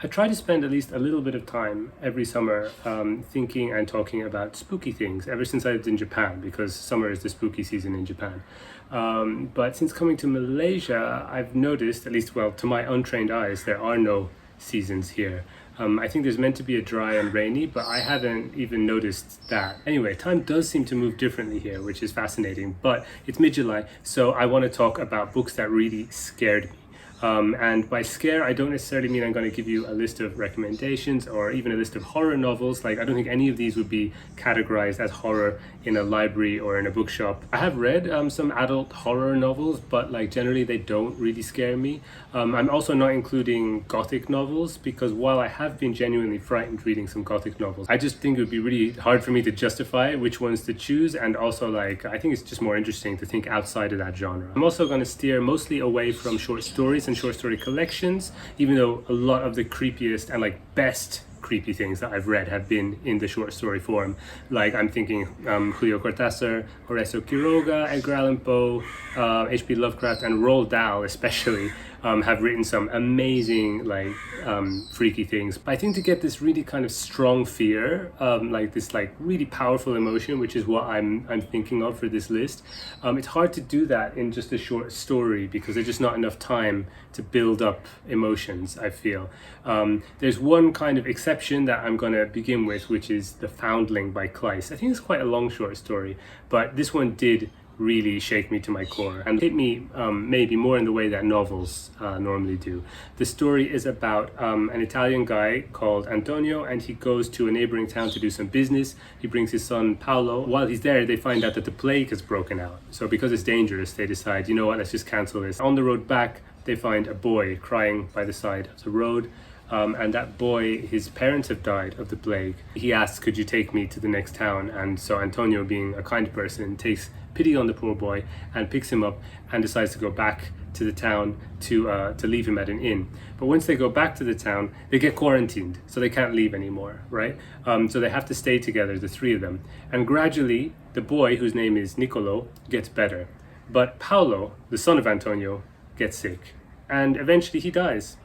I try to spend at least a little bit of time every summer thinking and talking about spooky things ever since I lived in Japan, because summer is the spooky season in Japan. But since coming to Malaysia, I've noticed, at least, well, to my untrained eyes, there are no seasons here. I think there's meant to be a dry and rainy, but I haven't even noticed that. Anyway, time does seem to move differently here, which is fascinating, but it's mid-July, so I want to talk about books that really scared me. And by scare, I don't necessarily mean I'm going to give you a list of recommendations or even a list of horror novels. Like, I don't think any of these would be categorized as horror in a library or in a bookshop. I have read some adult horror novels, but like generally they don't really scare me. I'm also not including gothic novels, because while I have been genuinely frightened reading some gothic novels, I just think it would be really hard for me to justify which ones to choose. And also, like, I think it's just more interesting to think outside of that genre. I'm also going to steer mostly away from short stories and short story collections, even though a lot of the creepiest and like best creepy things that I've read have been in the short story form. Like, I'm thinking Julio Cortázar, Horacio Quiroga, Edgar Allan Poe, H.P. Lovecraft, and Roald Dahl especially have written some amazing, like, freaky things. But I think to get this really kind of strong fear, like this like really powerful emotion, which is what I'm thinking of for this list, it's hard to do that in just a short story because there's just not enough time to build up emotions, I feel. There's one kind of exception that I'm going to begin with, which is The Foundling by Kleist. I think it's quite a long short story, but this one did really shake me to my core and hit me maybe more in the way that novels normally do. The story is about an Italian guy called Antonio, and he goes to a neighboring town to do some business. He brings his son Paolo. While he's there, they find out that the plague has broken out. So because it's dangerous, they decide, you know what, let's just cancel this. On the road back, they find a boy crying by the side of the road. And that boy, his parents have died of the plague. He asks, could you take me to the next town? And so Antonio, being a kind person, takes pity on the poor boy and picks him up and decides to go back to the town to leave him at an inn. But once they go back to the town, they get quarantined, so they can't leave anymore, right? So they have to stay together, the three of them. And gradually, the boy, whose name is Nicolo, gets better. But Paolo, the son of Antonio, gets sick. And eventually he dies.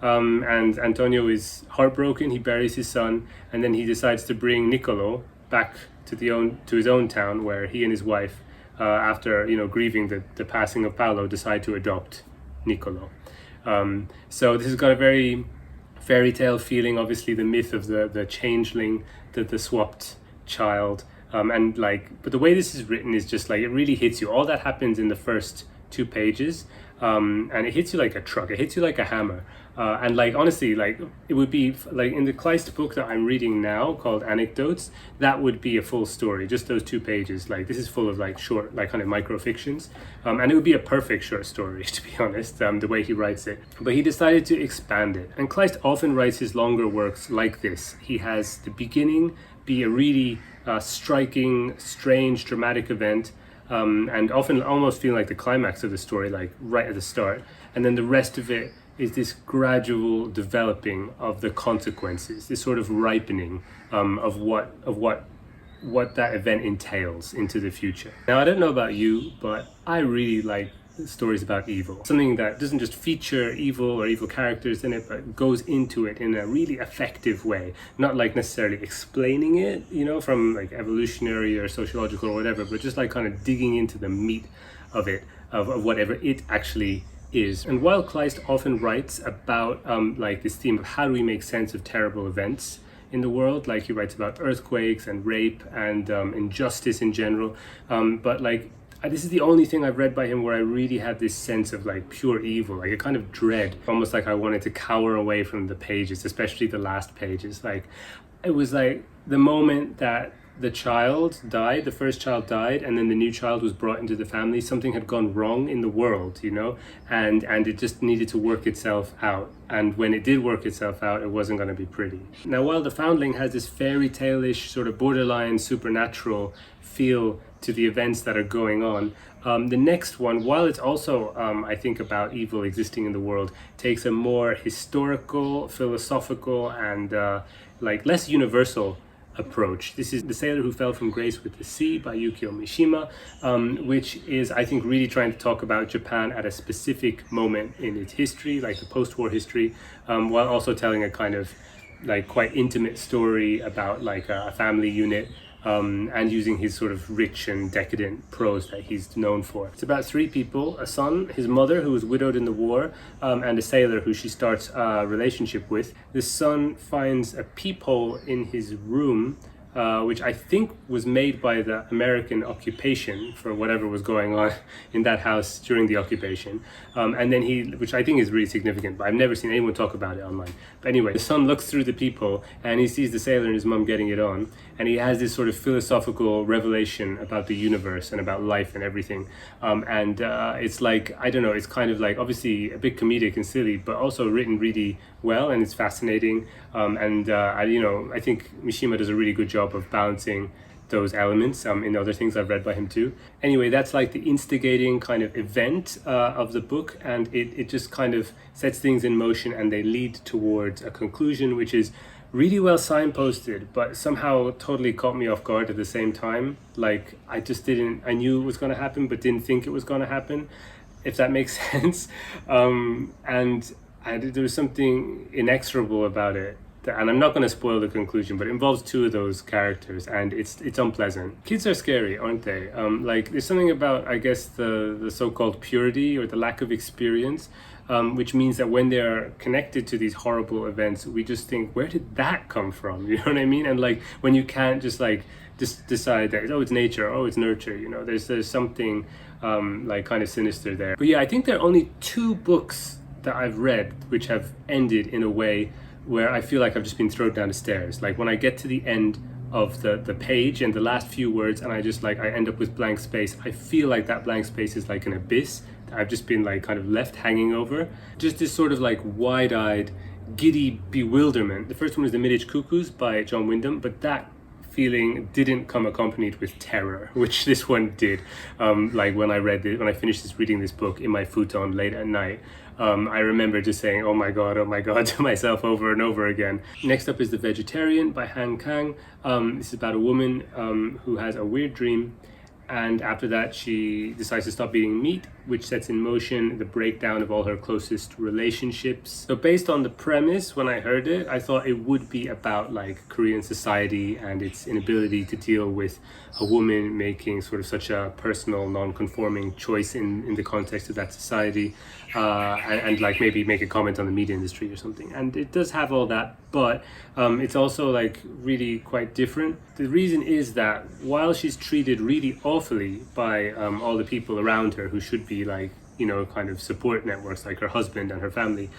And Antonio is heartbroken. He buries his son, and then he decides to bring Nicolo back to his own town, where he and his wife, after grieving the passing of Paolo, decide to adopt Nicolo. So this has got a very fairy tale feeling. Obviously, the myth of the changeling, the swapped child, but the way this is written is just like, it really hits you. All that happens in the first 2 pages. And it hits you like a truck. It hits you like a hammer. And like, honestly, like, it would be like in the Kleist book that I'm reading now called Anecdotes, that would be a full story, just those 2 pages. Like, this is full of like short, like kind of micro fictions. And it would be a perfect short story, to be honest, the way he writes it. But he decided to expand it. And Kleist often writes his longer works like this. He has the beginning be a really striking, strange, dramatic event. And often almost feeling like the climax of the story, like right at the start. And then the rest of it is this gradual developing of the consequences, this sort of ripening of what that event entails into the future. Now, I don't know about you, but I really like stories about evil. Something that doesn't just feature evil or evil characters in it, but goes into it in a really effective way. Not like necessarily explaining it, from like evolutionary or sociological or whatever, but just like kind of digging into the meat of it, of whatever it actually is. And while Kleist often writes about like this theme of how do we make sense of terrible events in the world, like he writes about earthquakes and rape and injustice in general, but like, this is the only thing I've read by him where I really had this sense of like pure evil, like a kind of dread, almost like I wanted to cower away from the pages, especially the last pages. Like, it was like the moment that the child died, the first child died, and then the new child was brought into the family, something had gone wrong in the world, and it just needed to work itself out. And when it did work itself out, it wasn't going to be pretty. Now, while The Foundling has this fairy tale-ish, sort of borderline supernatural feel to the events that are going on, the next one, while it's also, I think, about evil existing in the world, takes a more historical, philosophical, and like less universal approach. This is The Sailor Who Fell from Grace with the Sea by Yukio Mishima, which is, I think, really trying to talk about Japan at a specific moment in its history, like the post-war history, while also telling a kind of like quite intimate story about like a family unit, and using his sort of rich and decadent prose that he's known for. It's about three people: a son, his mother, who was widowed in the war, and a sailor who she starts a relationship with. The son finds a peephole in his room, which I think was made by the American occupation for whatever was going on in that house during the occupation. And then which I think is really significant, but I've never seen anyone talk about it online. But anyway, the son looks through the peephole and he sees the sailor and his mum getting it on. And he has this sort of philosophical revelation about the universe and about life and everything. It's like, I don't know, it's kind of like obviously a bit comedic and silly, but also written really well, and it's fascinating. I think Mishima does a really good job of balancing those elements in other things I've read by him too. Anyway, that's like the instigating kind of event of the book, and it just kind of sets things in motion and they lead towards a conclusion, which is really well signposted, but somehow totally caught me off guard at the same time. Like I knew it was going to happen, but didn't think it was going to happen, if that makes sense. There was something inexorable about it. And I'm not going to spoil the conclusion, but it involves two of those characters, and it's unpleasant. Kids are scary, aren't they? Like there's something about, I guess, the so-called purity or the lack of experience, which means that when they're connected to these horrible events, we just think, where did that come from? You know what I mean? And like when you can't just decide that, oh, it's nature, oh, it's nurture, you know, there's something like kind of sinister there. But yeah, I think there are only two books that I've read which have ended in a way where I feel like I've just been thrown down the stairs. Like when I get to the end of the page and the last few words and I end up with blank space, I feel like that blank space is like an abyss that I've just been like kind of left hanging over. Just this sort of like wide-eyed, giddy bewilderment. The first one is The Midage Cuckoos by John Wyndham, but that feeling didn't come accompanied with terror, which this one did. Like when I finished reading this book in my futon late at night, I remember just saying, oh my god, to myself over and over again. Next up is The Vegetarian by Kang. This is about a woman who has a weird dream, and after that she decides to stop eating meat, which sets in motion the breakdown of all her closest relationships. So based on the premise, when I heard it, I thought it would be about like Korean society and its inability to deal with a woman making sort of such a personal, non-conforming choice in the context of that society, and like maybe make a comment on the media industry or something. And it does have all that, but it's also like really quite different. The reason is that while she's treated really awfully by all the people around her who should be like, you know, kind of support networks like her husband and her family,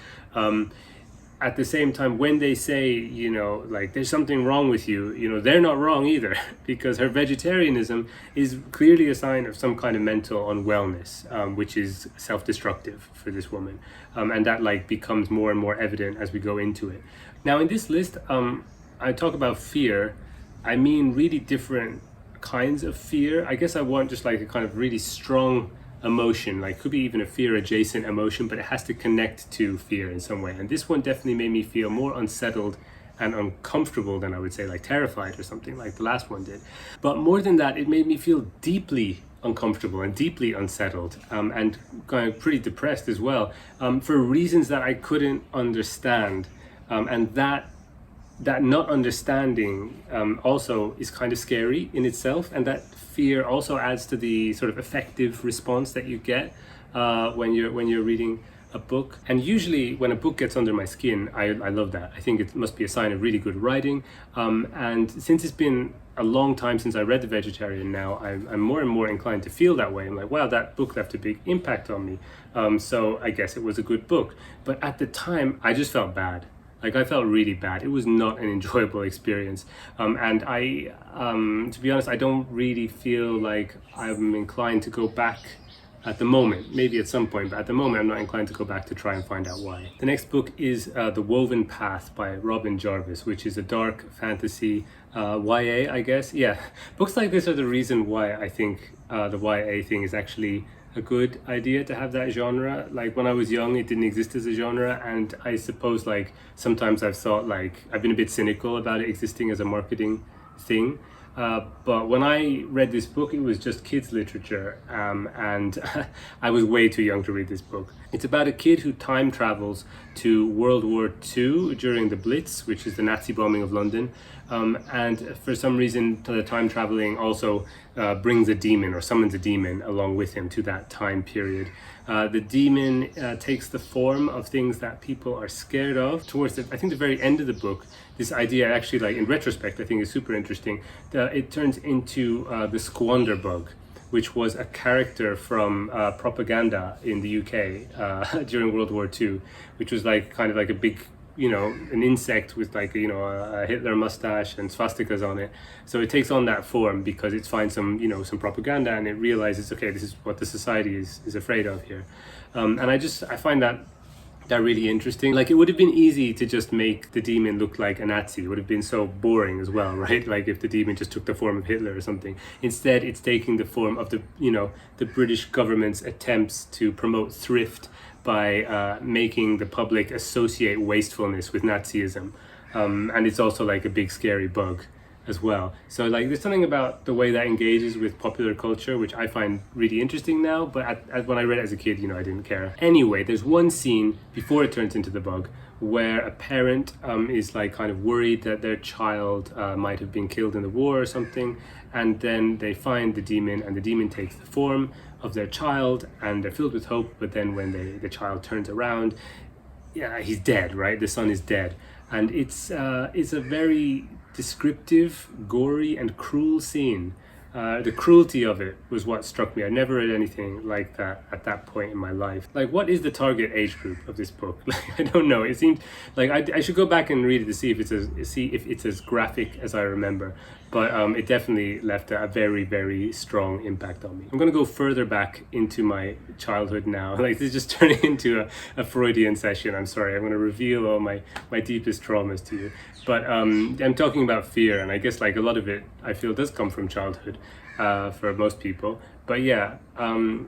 at the same time, when they say, you know, like there's something wrong with you, you know, they're not wrong either, because her vegetarianism is clearly a sign of some kind of mental unwellness, which is self-destructive for this woman, and that like becomes more and more evident as we go into it. Now in this list, I talk about fear. I mean really different kinds of fear. I guess I want just like a kind of really strong emotion, like could be even a fear adjacent emotion, but it has to connect to fear in some way. And this one definitely made me feel more unsettled and uncomfortable than I would say like terrified or something like the last one did. But more than that, it made me feel deeply uncomfortable and deeply unsettled, and kind of pretty depressed as well, for reasons that I couldn't understand. And that not understanding also is kind of scary in itself, and that fear also adds to the sort of effective response that you get when you're reading a book. And usually when a book gets under my skin, I love that. I think it must be a sign of really good writing, and since it's been a long time since I read The Vegetarian now, I'm more and more inclined to feel that way. I'm like, wow, that book left a big impact on me, so I guess it was a good book. But at the time I just felt bad. Like I felt really bad. It was not an enjoyable experience. And I, to be honest, I don't really feel like I'm inclined to go back at the moment. Maybe at some point, but at the moment I'm not inclined to go back to try and find out why. The next book is The Woven Path by Robin Jarvis, which is a dark fantasy YA, I guess. Yeah, books like this are the reason why I think the YA thing is actually a good idea to have that genre. Like when I was young, it didn't exist as a genre, and I suppose like sometimes I've thought like I've been a bit cynical about it existing as a marketing thing. But when I read this book, it was just kids' literature, and I was way too young to read this book. It's about a kid who time travels to World War II during the Blitz, which is the Nazi bombing of London, and for some reason the time traveling also brings a demon or summons a demon along with him to that time period. The demon takes the form of things that people are scared of. Towards I think the very end of the book, this idea actually, like in retrospect, I think is super interesting. It turns into the squander bug, which was a character from propaganda in the UK during World War II, which was like kind of like a big, an insect with like, a Hitler mustache and swastikas on it. So it takes on that form because it finds some propaganda, and it realizes, okay, this is what the society is afraid of here. And I find that really interesting. Like, it would have been easy to just make the demon look like a Nazi. It would have been so boring as well, right? Like if the demon just took the form of Hitler or something. Instead, it's taking the form of the British government's attempts to promote thrift by making the public associate wastefulness with Nazism. And it's also like a big scary bug as well. So like there's something about the way that engages with popular culture which I find really interesting now, but when I read it as a kid, I didn't care. Anyway, there's one scene before it turns into the bug where a parent is like kind of worried that their child might have been killed in the war or something, and then they find the demon, and the demon takes the form of their child, and they're filled with hope. But then when the child turns around, he's dead, right? The son is dead. And it's a very descriptive, gory and cruel scene. The cruelty of it was what struck me. I never read anything like that at that point in my life. Like, what is the target age group of this book? Like, I don't know. It seemed like I should go back and read it to see if it's as graphic as I remember. But it definitely left a very, very strong impact on me. I'm going to go further back into my childhood now. Like, this is just turning into a Freudian session. I'm sorry. I'm going to reveal all my deepest traumas to you. But I'm talking about fear, and I guess like a lot of it I feel does come from childhood for most people. But yeah,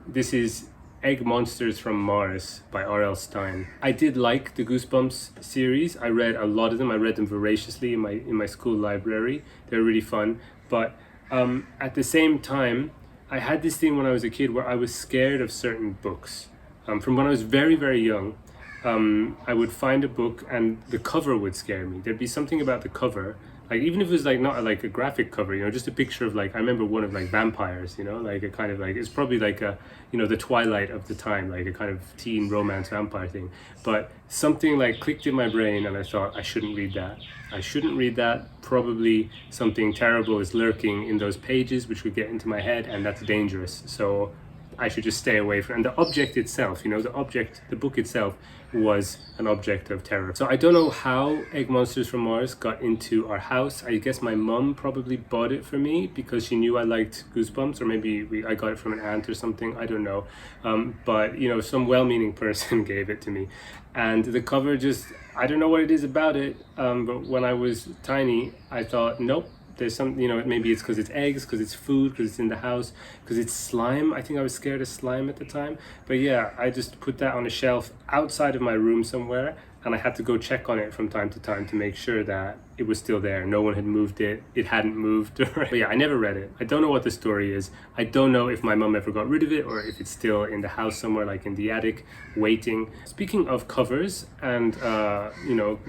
this is Egg Monsters from Mars by R.L. Stine. I did like the Goosebumps series. I read a lot of them. I read them voraciously in my school library. They were really fun. But at the same time, I had this thing when I was a kid where I was scared of certain books. From when I was very, very young, I would find a book and the cover would scare me. There'd be something about the cover, like even if it was like not like a graphic cover, just a picture of like, I remember one of like vampires, like a kind of like, it's probably like a, the Twilight of the time, like a kind of teen romance vampire thing. But something like clicked in my brain and I thought, I shouldn't read that. I shouldn't read that. Probably something terrible is lurking in those pages, which would get into my head, and that's dangerous. So I should just stay away from it. And the object itself, the book itself was an object of terror. So I don't know how Egg Monsters from Mars got into our house. I guess my mum probably bought it for me because she knew I liked Goosebumps, or maybe I got it from an aunt or something, I don't know. But some well-meaning person gave it to me. And the cover just, I don't know what it is about it, but when I was tiny, I thought, nope. There's some, maybe it's because it's eggs, because it's food, because it's in the house, because it's slime. I think I was scared of slime at the time. But yeah, I just put that on a shelf outside of my room somewhere, and I had to go check on it from time to time to make sure that it was still there. No one had moved it. It hadn't moved. But yeah, I never read it. I don't know what the story is. I don't know if my mum ever got rid of it or if it's still in the house somewhere, like in the attic, waiting. Speaking of covers and,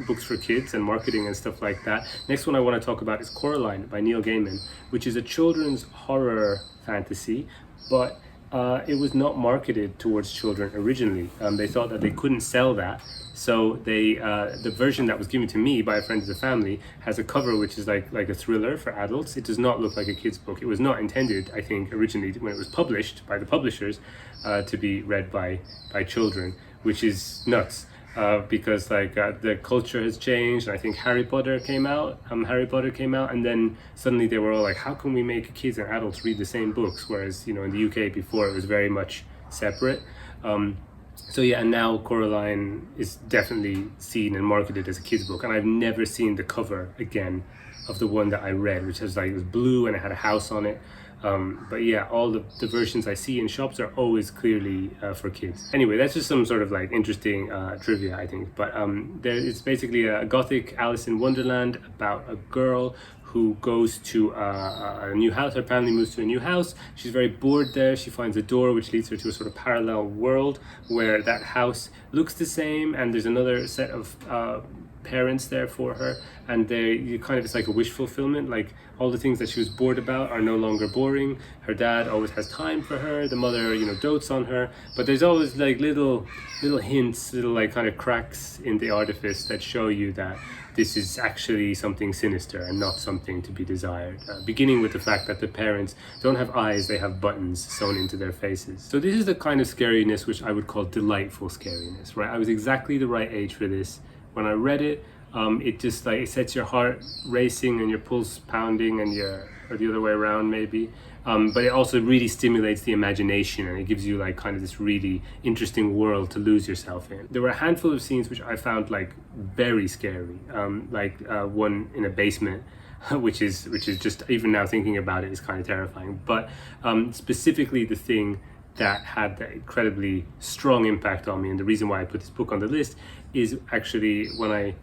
books for kids and marketing and stuff like that, next one I want to talk about is Coraline by Neil Gaiman, which is a children's horror fantasy, but it was not marketed towards children originally. They thought that they couldn't sell that. So the version that was given to me by a friend of the family has a cover which is like a thriller for adults. It does not look like a kid's book. It was not intended, I think, originally when it was published by the publishers to be read by children, which is nuts. Because the culture has changed, and I think Harry Potter came out, and then suddenly they were all like, how can we make kids and adults read the same books? Whereas, in the UK before it was very much separate. So yeah, and now Coraline is definitely seen and marketed as a kid's book, and I've never seen the cover again of the one that I read, which was it was blue and it had a house on it. But yeah, all the versions I see in shops are always clearly for kids. Anyway, that's just some sort of interesting trivia, I think. But it's basically a gothic Alice in Wonderland about a girl who goes to a new house. Her family moves to a new house. She's very bored there. She finds a door which leads her to a sort of parallel world where that house looks the same, and there's another set of parents there for her, and it's like a wish fulfillment. Like all the things that she was bored about are no longer boring. Her dad always has time for her. The mother, dotes on her. But there's always like little hints, little like kind of cracks in the artifice that show you that this is actually something sinister and not something to be desired. Beginning with the fact that the parents don't have eyes, they have buttons sewn into their faces. So this is the kind of scariness which I would call delightful scariness, right? I was exactly the right age for this. When I read it, it just like it sets your heart racing and your pulse pounding or the other way around maybe. But it also really stimulates the imagination, and it gives you like kind of this really interesting world to lose yourself in. There were a handful of scenes which I found like very scary, one in a basement, which is just, even now thinking about it, is kind of terrifying. But specifically the thing that had that incredibly strong impact on me, and the reason why I put this book on the list, is actually when I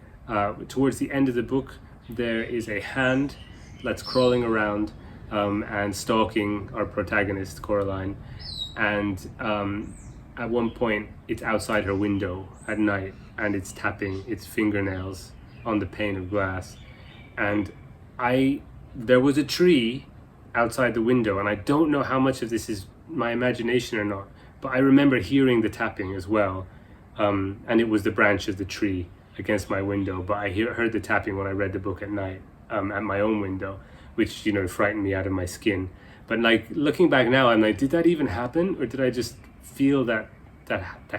towards the end of the book, there is a hand that's crawling around and stalking our protagonist Coraline, and at one point it's outside her window at night and it's tapping its fingernails on the pane of glass, and there was a tree outside the window, and I don't know how much of this is my imagination or not, but I remember hearing the tapping as well, and it was the branch of the tree against my window, but I heard the tapping when I read the book at night at my own window, which frightened me out of my skin. But like looking back now, I'm like, did that even happen, or did I just feel that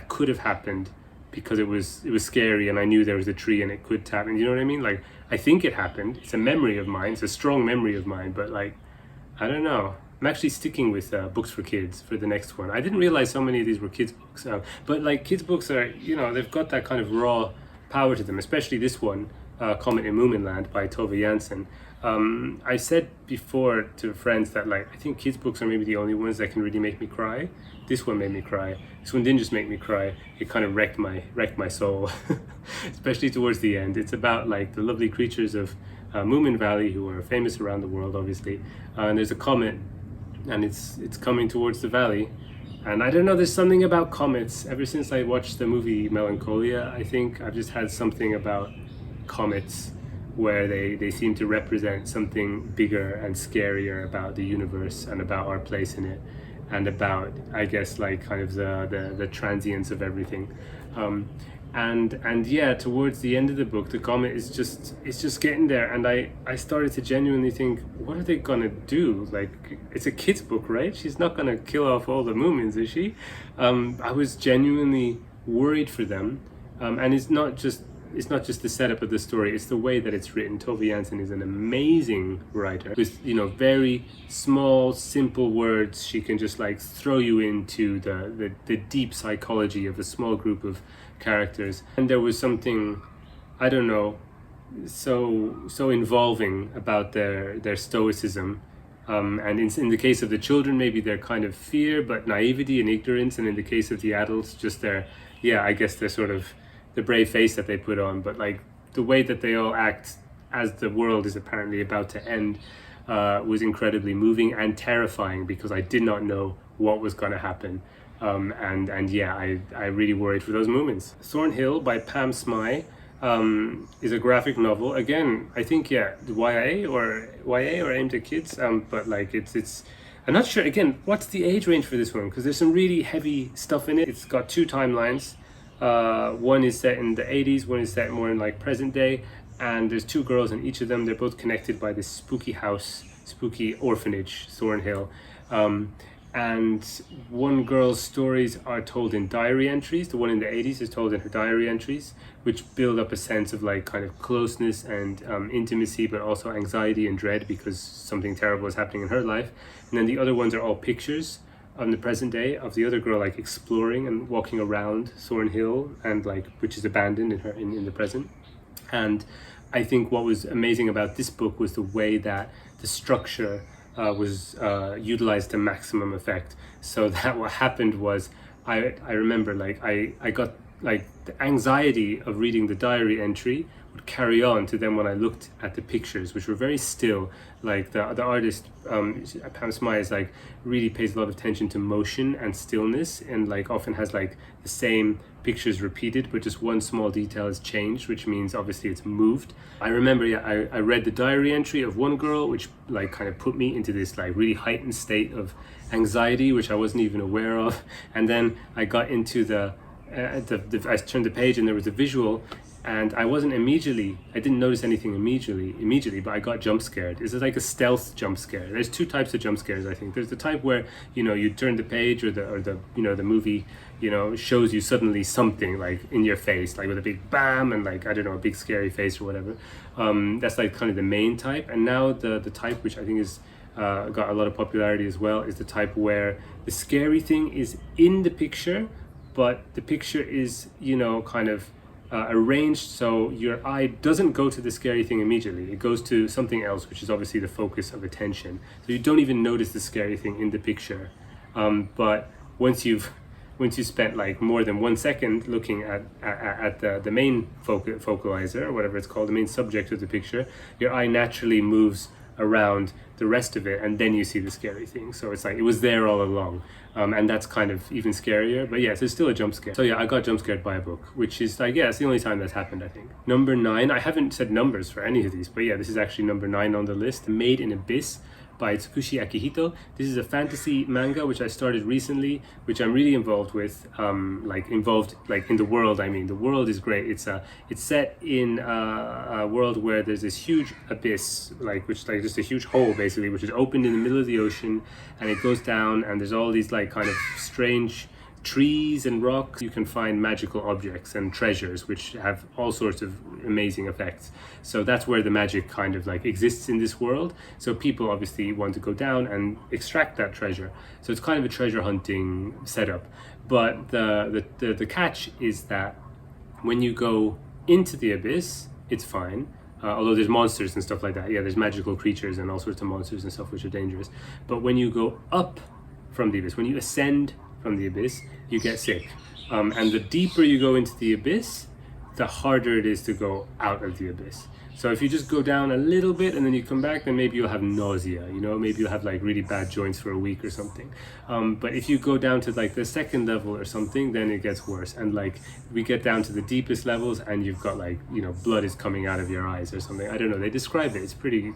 could have happened because it was scary and I knew there was a tree and it could tap? And you know what I mean? Like, I think it happened. It's a memory of mine. It's a strong memory of mine, but like, I don't know. I'm actually sticking with books for kids for the next one. I didn't realize so many of these were kids books, but like kids books are, they've got that kind of raw power to them, especially this one, Comet in Moominland by Tove Jansson. I said before to friends that like I think kids books are maybe the only ones that can really make me cry. This one made me cry. This one didn't just make me cry, it kind of wrecked my soul, especially towards the end. It's about like the lovely creatures of Moomin Valley, who are famous around the world obviously, and there's a comet and it's coming towards the valley. And I don't know, there's something about comets. Ever since I watched the movie Melancholia, I think I've just had something about comets where they seem to represent something bigger and scarier about the universe and about our place in it, and about, I guess, like kind of the transience of everything. And yeah, towards the end of the book, the comet is just getting there, and I started to genuinely think, what are they gonna do? Like, it's a kid's book, right? She's not gonna kill off all the Moomins, is she? I was genuinely worried for them, and it's not just the setup of the story, it's the way that it's written. Tove Jansson is an amazing writer with, very small, simple words. She can just like throw you into the deep psychology of a small group of characters. And there was something, I don't know, so involving about their stoicism. And in the case of the children, maybe their kind of fear, but naivety and ignorance. And in the case of the adults, just their sort of the brave face that they put on. But like the way that they all act as the world is apparently about to end was incredibly moving and terrifying, because I did not know what was going to happen. I really worried for those moments. Thornhill by Pam Smy is a graphic novel. Again, I think YA or aimed at kids. But like it's I'm not sure again what's the age range for this one, because there's some really heavy stuff in it. It's got two timelines. One is set in the 80s, one is set more in like present day, and there's two girls in each of them. They're both connected by this spooky orphanage, Thornhill. And one girl's stories are told in diary entries. The one in the 80s is told in her diary entries, which build up a sense of like kind of closeness and intimacy, but also anxiety and dread because something terrible is happening in her life. And then the other ones are all pictures on the present day of the other girl like exploring and walking around Thornhill, and like which is abandoned in the present. And I think what was amazing about this book was the way that the structure was utilized to maximum effect. So that what happened was I remember like I got like the anxiety of reading the diary entry would carry on to then when I looked at the pictures, which were very still. Like the artist Pam Smy is like really pays a lot of attention to motion and stillness, and like often has like the same pictures repeated, but just one small detail has changed, which means obviously it's moved. I remember, I read the diary entry of one girl, which like kind of put me into this like really heightened state of anxiety, which I wasn't even aware of. And then I got into I turned the page and there was a visual, and I didn't notice anything immediately, but I got jump scared. This is like a stealth jump scare. There's two types of jump scares, I think. There's the type where, you turn the page or the the movie, shows you suddenly something like in your face, like with a big bam and like, I don't know, a big scary face or whatever. That's like kind of the main type. And now the type, which I think is got a lot of popularity as well, is the type where the scary thing is in the picture, but the picture is, kind of arranged so your eye doesn't go to the scary thing immediately. It goes to something else, which is obviously the focus of attention. So you don't even notice the scary thing in the picture. But once you spent like more than 1 second looking at the main focalizer, or whatever it's called, the main subject of the picture, your eye naturally moves around the rest of it, and then you see the scary thing. So it's like it was there all along, and that's kind of even scarier. But yes, it's still a jump scare. So yeah, I got jump scared by a book, which is like, it's the only time that's happened, I think. Number 9, I haven't said numbers for any of these, but yeah, this is actually number 9 on the list. Made in Abyss by Tsukushi Akihito. This is a fantasy manga which I started recently, which I'm really involved with, involved in the world. I mean, the world is great. It's set in a world where there's this huge abyss, which just a huge hole basically, which is opened in the middle of the ocean, and it goes down, and there's all these like kind of strange trees and rocks. You can find magical objects and treasures which have all sorts of amazing effects. So that's where the magic kind of like exists in this world. So people obviously want to go down and extract that treasure. So it's kind of a treasure hunting setup. But the catch is that when you go into the abyss, it's fine. Although there's monsters and stuff like that. Yeah, there's magical creatures and all sorts of monsters and stuff which are dangerous. But when you go up from the abyss, when you ascend from the abyss, you get sick. And the deeper you go into the abyss, the harder it is to go out of the abyss. So if you just go down a little bit and then you come back, then maybe you'll have nausea, maybe you'll have like really bad joints for a week or something. But if you go down to like the second level or something, then it gets worse. And like we get down to the deepest levels and you've got like, blood is coming out of your eyes or something. I don't know, they describe it, it's pretty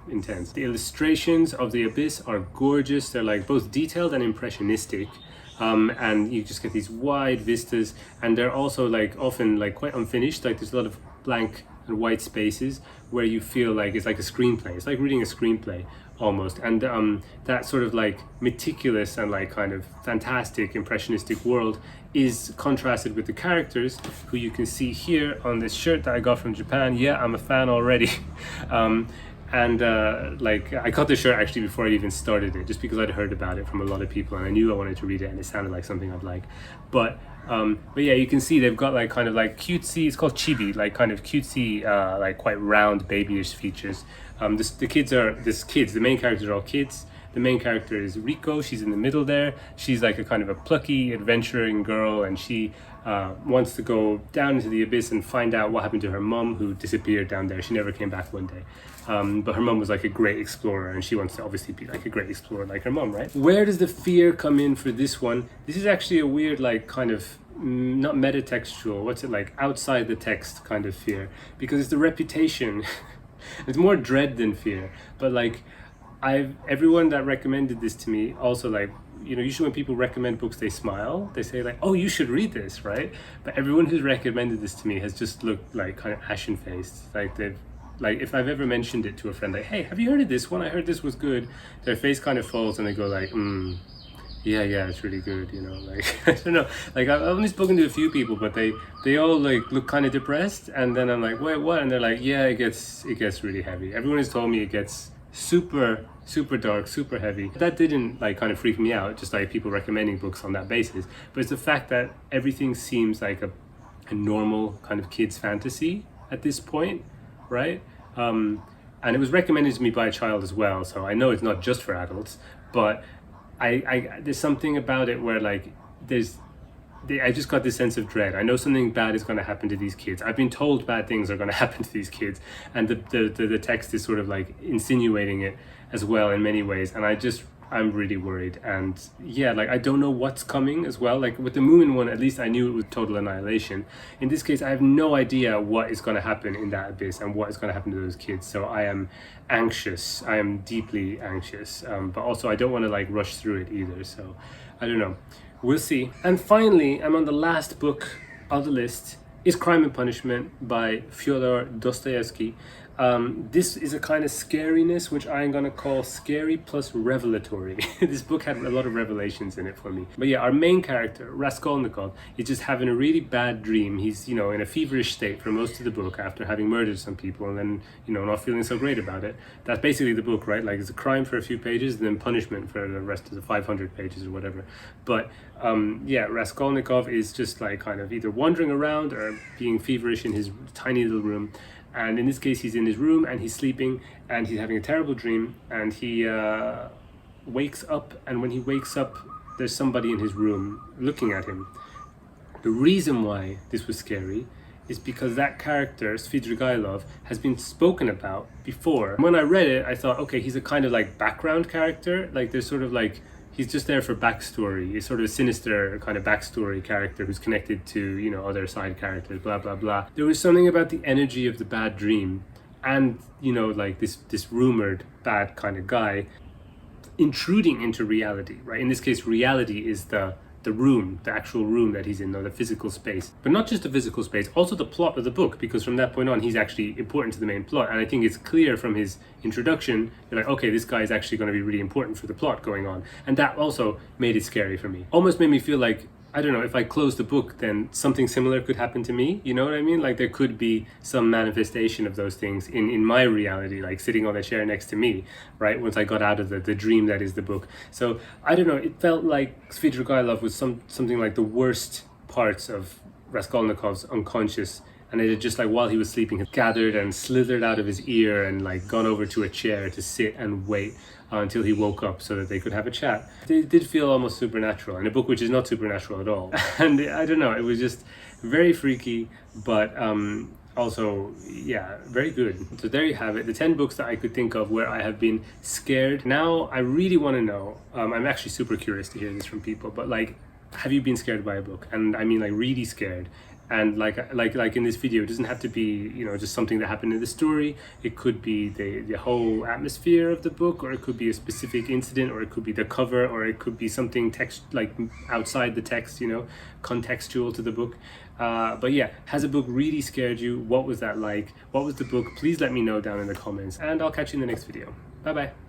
intense. The illustrations of the abyss are gorgeous. They're like both detailed and impressionistic. And you just get these wide vistas, and they're also like often like quite unfinished. Like there's a lot of blank and white spaces where you feel like it's like a screenplay. It's like reading a screenplay almost. And that sort of like meticulous and like kind of fantastic impressionistic world is contrasted with the characters, who you can see here on this shirt that I got from Japan. Yeah, I'm a fan already. And I got the shirt actually before I even started it, just because I'd heard about it from a lot of people and I knew I wanted to read it and it sounded like something I'd like. But yeah, you can see they've got like kind of like cutesy, it's called chibi, like kind of cutesy, like quite round babyish features. The main characters are all kids. The main character is Riko. She's in the middle there. She's like a kind of a plucky, adventuring girl, and she wants to go down into the abyss and find out what happened to her mum, who disappeared down there. She never came back one day. But her mum was like a great explorer, and she wants to obviously be like a great explorer like her mum, right? Where does the fear come in for this one? This is actually a weird, like kind of not metatextual, what's it like, outside the text kind of fear, because it's the reputation. It's more dread than fear, but like everyone that recommended this to me also, like, usually when people recommend books, they smile, they say like, oh, you should read this, right? But everyone who's recommended this to me has just looked like kind of ashen faced, like if I've ever mentioned it to a friend, like, hey, have you heard of this one? I heard this was good. Their face kind of falls and they go like, yeah, it's really good, like, I don't know. Like, I've only spoken to a few people, but they all like look kind of depressed. And then I'm like, wait, what? And they're like, yeah, it gets really heavy. Everyone has told me it gets super dark, super heavy. That didn't like kind of freak me out, just like people recommending books on that basis. But it's the fact that everything seems like a normal kind of kids fantasy at this point, right? And it was recommended to me by a child as well, so I know it's not just for adults, but I there's something about it where like there's I just got this sense of dread. I know something bad is going to happen to these kids. I've been told bad things are going to happen to these kids, and the text is sort of like insinuating it as well in many ways. And I'm really worried. And yeah, like I don't know what's coming as well. Like with the Moomin one, at least I knew it was total annihilation. In this case, I have no idea what is going to happen in that abyss and what is going to happen to those kids. So I am anxious. I am deeply anxious. But also I don't want to like rush through it either. So I don't know. We'll see. And finally, I'm on the last book of the list. Is Crime and Punishment by Fyodor Dostoevsky. This is a kind of scariness, which I'm going to call scary plus revelatory. This book had a lot of revelations in it for me. But yeah, our main character, Raskolnikov, is just having a really bad dream. He's, you know, in a feverish state for most of the book after having murdered some people and then, you know, not feeling so great about it. That's basically the book, right? Like it's a crime for a few pages and then punishment for the rest of the 500 pages or whatever. But yeah, Raskolnikov is just like kind of either wandering around or being feverish in his tiny little room. And in this case, he's in his room and he's sleeping and he's having a terrible dream, and he wakes up, and when he wakes up, there's somebody in his room looking at him. The reason why this was scary is because that character, Svidrigailov, has been spoken about before. When I read it, I thought, okay, he's a kind of like background character. Like there's sort of like, he's just there for backstory. He's sort of a sinister kind of backstory character who's connected to, you know, other side characters, blah, blah, blah. There was something about the energy of the bad dream and, you know, like this rumored bad kind of guy intruding into reality, right? In this case, reality is the room, the actual room that he's in, or the physical space. But not just the physical space, also the plot of the book, because from that point on, he's actually important to the main plot. And I think it's clear from his introduction, you're like, okay, this guy is actually going to be really important for the plot going on. And that also made it scary for me. Almost made me feel like, I don't know, if I close the book, then something similar could happen to me. You know what I mean? Like there could be some manifestation of those things in my reality, like sitting on the chair next to me, right? Once I got out of the dream that is the book. So I don't know, it felt like Svidrigailov was something like the worst parts of Raskolnikov's unconscious. And it had just like while he was sleeping, had gathered and slithered out of his ear and like gone over to a chair to sit and wait until he woke up so that they could have a chat. It did feel almost supernatural in a book which is not supernatural at all. And I don't know, it was just very freaky, but also, yeah, very good. So there you have it, the 10 books that I could think of where I have been scared. Now I really want to know, I'm actually super curious to hear this from people, but like, have you been scared by a book? And I mean like really scared. And like in this video, it doesn't have to be, you know, just something that happened in the story. It could be the whole atmosphere of the book, or it could be a specific incident, or it could be the cover, or it could be something text like outside the text, you know, contextual to the book. But yeah, has a book really scared you? What was that like? What was the book? Please let me know down in the comments, and I'll catch you in the next video. Bye bye.